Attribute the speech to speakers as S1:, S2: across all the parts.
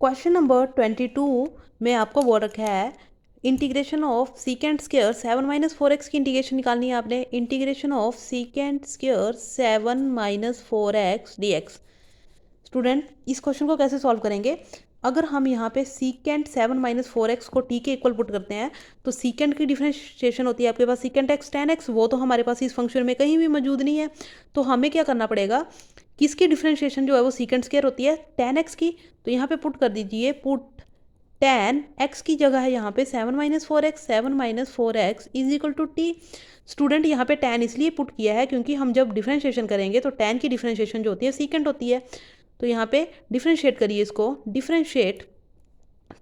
S1: Question number 22 में आपको बोल रखा है integration of secant square 7 - 4x की इंटीग्रेशन निकालनी है आपने। Integration of secant square 7 - 4x dx। Student इस क्वेश्चन को कैसे सॉल्व करेंगे? अगर हम यहाँ पे सीकेंट 7 - 4x को टी के इक्वल पुट करते हैं तो सीकेंट की डिफरेंशिएशन होती है आपके पास सीकेंट x tan x, वो तो हमारे पास इस फंक्शन में कहीं भी मौजूद नहीं है। तो हमें क्या करना पड़ेगा, किसकी डिफरेंशिएशन जो है वो सीकेंट स्क्वायर होती है tan x की। तो यहाँ पे पुट कर दीजिए, पुट tan x की जगह है यहाँ पे 7 - 4x, 7 - 4x is equal to t. Student यहाँ पे tan इसलिए पुट किया है क्योंकि हम जब डिफरेंशिएशन करेंगे तो tan की डिफरेंशिएशन जो होती है सीकेंट होती है। तो यहाँ पे डिफरेंशिएट करिए इसको, डिफरेंशिएट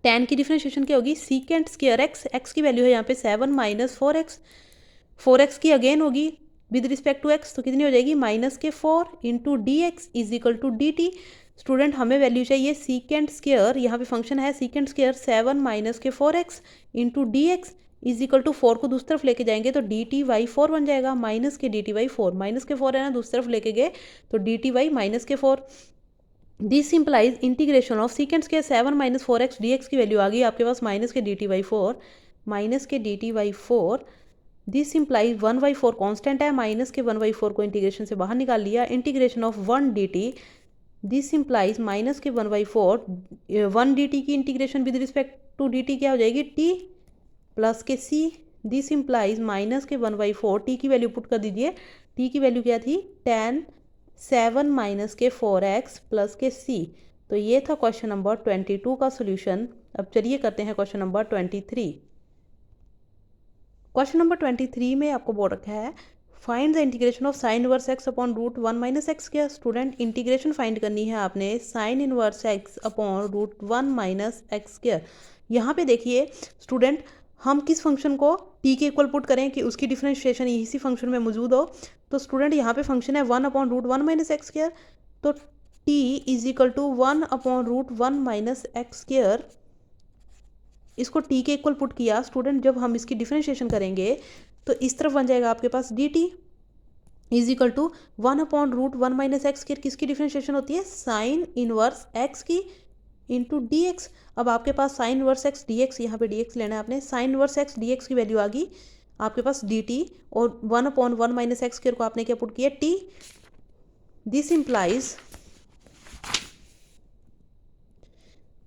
S1: tan की डिफरेंशिएशन क्या होगी, सीकेंट स्क्वायर एक्स, एक्स की वैल्यू है यहाँ पे 7 - 4x, 4x की अगेन होगी विद रिस्पेक्ट टू x, तो कितनी हो जाएगी -4 into d x is equal to d t. Student हमें वैल्यू चाहिए सीकेंट स्क्वायर, यहाँ पे फंक्शन है secant square 7 - 4x into d x is equal to 4 को दूसरी तरफ लेके जाएंगे तो डी टी वाई 4 बन जाएगा, माइनस के डी टी वाई 4, माइनस के 4 है ना, दूसरी तरफ लेके गए तो d t y -4। This implies integration of secant square 7 - 4x dx की वैल्यू आ गई आपके पास माइनस के डी टी वाई 4, माइनस के d t y 4। This implies 1/4 constant है, माइनस के 1/4 को इंटीग्रेशन से बाहर निकाल लिया, integration of 1 dt। This implies minus के 1/4 1 dt की integration with respect to dt क्या हो जाएगी t प्लस के c। दिस इंप्लाइज माइनस के 1/4 t की वैल्यू पुट कर दीजिए, t की वैल्यू क्या थी tan 7 - के 4x प्लस के c। तो ये था क्वेश्चन नंबर 22 का सोल्यूशन। अब चलिए करते हैं क्वेश्चन नंबर 23। क्वेश्चन नंबर 23 में आपको बोल रखा है find the integration of sine inverse x upon root 1 - x क्या। स्टूडेंट इंटीग्रेशन फाइंड करनी है आपने sine inverse x upon root 1 - x square. यहाँ पे देखिए स्टूडेंट, हम किस फंक्शन को t के इक्वल पुट करें कि उसकी डिफरेंशिएशन इसी फंक्शन में मौजूद हो। तो स्टूडेंट यहाँ पे फंक्शन है 1/√1 - x स्क्वायर, तो t is equal to 1/√1 - x square. इसको t के इक्वल पुट किया स्टूडेंट, जब हम इसकी डिफरेंशिएशन करेंगे तो इस तरफ बन जाएगा आपके पास d t is equal to 1/√1 - x square. किसकी डिफरेंशिएशन होती है, साइन इनवर्स x की इंटू डी एक्स। अब आपके पास sine inverse x d x, यहाँ पे डी एक्स लेना है आपने, sine inverse x d x की वैल्यू आ गई आपके पास डी टी, और 1/1 - x स्क्वायर को आपने क्या पुट किया t। दिस इंप्लाइज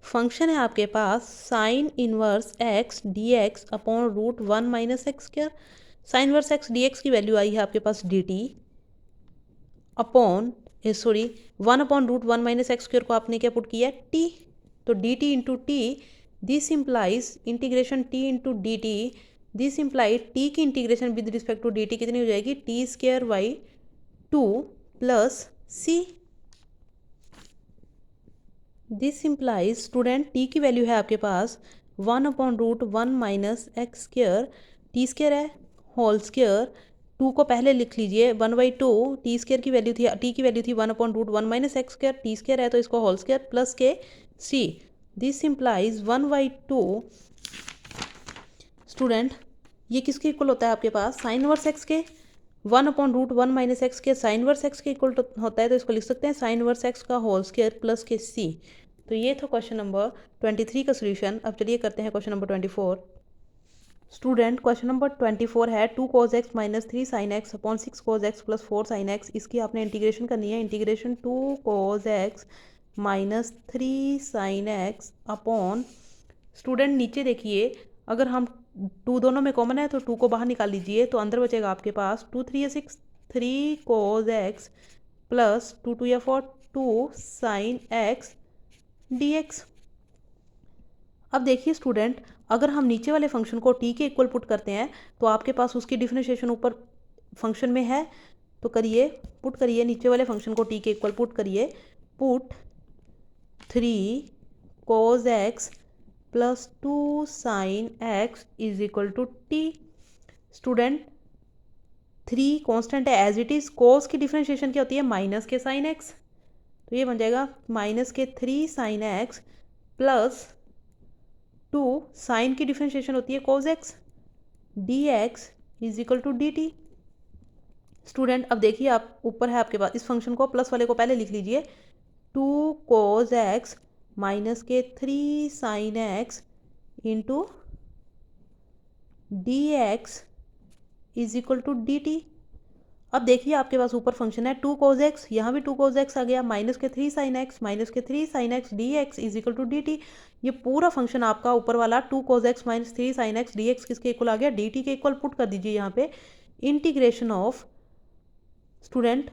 S1: फंक्शन है आपके पास sine inverse x d x upon root 1 - x square. Sine inverse x d x की वैल्यू आई है आपके पास d t upon 1/√1 - x square को आपने क्या पुट किया t, तो d t into t. This implies integration t into d t, this implies t की integration with respect to d t कितनी हो जाएगी t²/2 plus c। This implies student t की वैल्यू है आपके पास 1/√1 - x स्क्वायर, टी स्क्वायर है whole square, 2 को पहले लिख लीजिए 1/2, टी स्क्वायर की वैल्यू थी, t की वैल्यू थी 1/√1 - x स्क्वायर, टी स्क्वायर है तो इसको होल स्क्वायर प्लस के c। दिस इंप्लाइज 1/2 स्टूडेंट, ये किसके इक्वल होता है आपके पास, साइन इनवर्स एक्स के। 1/√1 - x के साइन इनवर्स एक्स के इक्वल होता है तो इसको लिख सकते हैं साइन इनवर्स एक्स का होल स्क्वायर प्लस के c। तो ये था क्वेश्चन नंबर 23 का सोल्यूशन। अब चलिए करते हैं question number 24। Student question number 24 है 2 cos x - 3 sin x upon 6 cos x plus 4 sin x। इसकी आपने इंटीग्रेशन करनी है, integration 2 cos x - 3 sin x upon, student नीचे देखिए अगर हम 2 दोनों में कॉमन है तो 2 को बाहर निकाल लीजिए तो अंदर बचेगा आपके पास 2 3 6 3 cos x plus 2 2 4 2 sin x dx। अब देखिए स्टूडेंट, अगर हम नीचे वाले फंक्शन को t के इक्वल पुट करते हैं तो आपके पास उसकी डिफरेंशिएशन ऊपर फंक्शन में है, तो करिए पुट करिए नीचे वाले फंक्शन को t के इक्वल पुट करिए, put 3 cos x plus 2 sin x is equal to t। Student 3 constant है एज इट इज, cos की डिफरेंशिएशन क्या होती है माइनस के sin x, तो ये बन जाएगा माइनस के 3 sin x प्लस 2 साइन की डिफरेंशिएशन होती है cos x dx is equal to dt। Student अब देखिए आप ऊपर है आपके पास, इस फंक्शन को प्लस वाले को पहले लिख लीजिए 2 cos x माइनस के 3 sine x into d x is equal to d t. अब देखिए आपके पास ऊपर फंक्शन है 2 cos x, यहाँ भी 2 cos x आ गया, माइनस के 3 sin x, माइनस के 3 sin x d x is equal to d t. ये पूरा फंक्शन आपका ऊपर वाला 2 cos x minus 3 sin x d x किसके इक्वल आ गया, डी टी के इक्वल। पुट कर दीजिए यहाँ पे इंटीग्रेशन ऑफ स्टूडेंट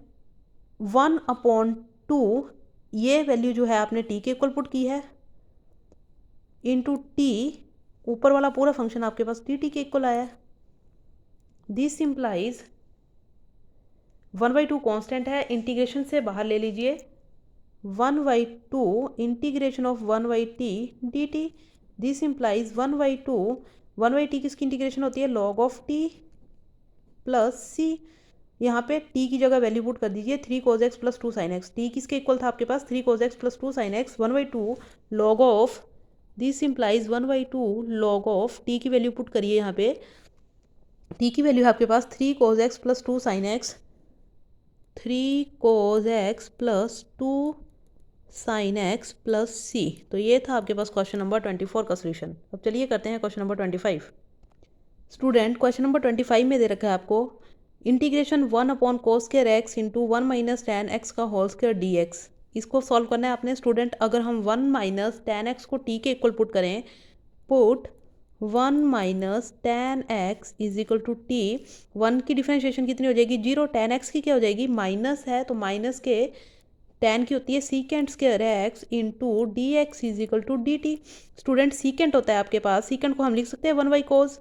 S1: 1/2, ये वैल्यू जो है आपने t के इक्वल पुट की है, इंटू टी, ऊपर वाला पूरा फंक्शन आपके पास टी के इक्वल आया है। दिस इम्प्लाइज 1/2 कांस्टेंट है, इंटीग्रेशन से बाहर ले लीजिए, 1/2 integration of 1/t dt। This implies 1/2, 1/t किसकी इंटीग्रेशन होती है, log of t plus c। यहाँ पे t की जगह वैल्यू पुट कर दीजिए 3 cos x plus 2 sin x। t किसके इक्वल था आपके पास, 3 cos x plus 2 sin x, 1/2 log of, this implies 1/2 log of t की वैल्यू पुट करिए यहाँ पे, t की वैल्यू है आपके पास 3 cos x plus 2 sin x, 3 cos x plus 2 sin x plus c। तो ये था आपके पास क्वेश्चन नंबर 24 का सोल्यूशन। अब चलिए करते हैं question number 25। Student question number 25 में दे रखा है आपको integration 1/cos square x into 1 minus tan x का होल स्क्वायर डी एक्स। इसको सॉल्व करना है आपने स्टूडेंट। अगर हम 1 माइनस tan x को t के इक्वल पुट करें, put 1 minus tan x is equal to t, 1 की डिफ्रेंशिएशन कितनी हो जाएगी, 0। tan x की क्या हो जाएगी, माइनस है तो माइनस के tan की होती है secant square x into d x is equal to d t. Student secant होता है आपके पास, सीकेंट को हम लिख सकते हैं 1/cos,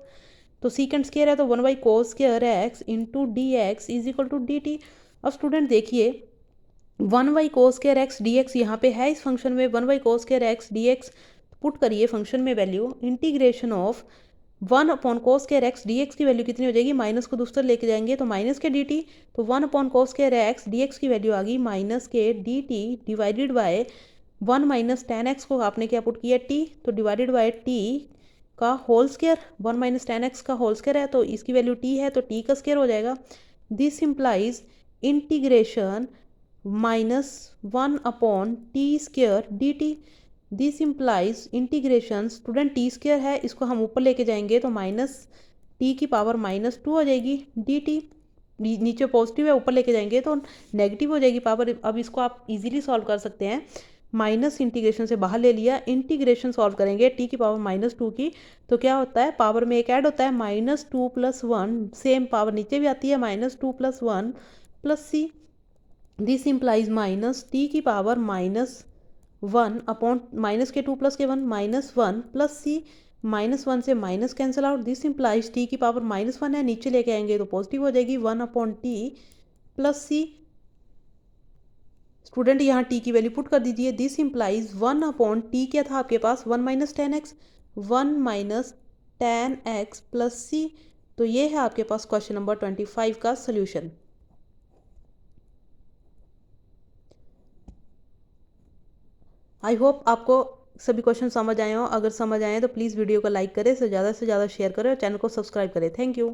S1: तो सीकेंट स्क्वायर है तो 1/cos square x into d x is equal to d t. अब स्टूडेंट देखिए 1/cos square x d x यहाँ पे है इस फंक्शन में, 1/cos square x d x put करिए फंक्शन में value, integration of 1/cos square x d x की वैल्यू कितनी हो जाएगी, माइनस को दूसरा लेके जाएंगे तो माइनस के डी टी, तो 1/cos square x d x की वैल्यू आ गई माइनस के d t divided by 1 minus tan x को आपने क्या पुट किया t, तो डिवाइडेड बाय t का whole square, 1 minus tan x का होल स्क्वायर है तो इसकी वैल्यू t है तो t का स्क्वायर हो जाएगा। This implies integration -1/t square D t. This implies integration, student T square है इसको हम ऊपर लेके जाएंगे तो माइनस टी की पावर -2 हो जाएगी डी टी, नीचे पॉजिटिव है ऊपर लेके जाएंगे तो नेगेटिव हो जाएगी पावर। अब इसको आप इजीली सॉल्व कर सकते हैं, माइनस इंटीग्रेशन से बाहर ले लिया, इंटीग्रेशन सॉल्व करेंगे टी की पावर -2 की, तो क्या होता है पावर में एक ऐड होता है -2 + 1, सेम पावर नीचे भी आती है -2 + 1 plus C. This implies minus t की पावर -1 अपॉन माइनस के 2 प्लस के 1 -1 प्लस सी, -1 से minus cancel out. This implies T की पावर -1 है, नीचे लेके आएंगे तो पॉजिटिव हो जाएगी 1/t प्लस सी। स्टूडेंट यहाँ t की वैल्यू पुट कर दीजिए, दिस इम्प्लाइज 1/t क्या था आपके पास 1 minus tan x, 1 minus tan x plus c. तो ये है आपके पास क्वेश्चन नंबर 25 का सोल्यूशन। आई होप आपको सभी क्वेश्चन समझ आए हो। अगर समझ आए तो प्लीज़ वीडियो को लाइक करें, से ज़्यादा शेयर करें और चैनल को सब्सक्राइब करें। Thank you.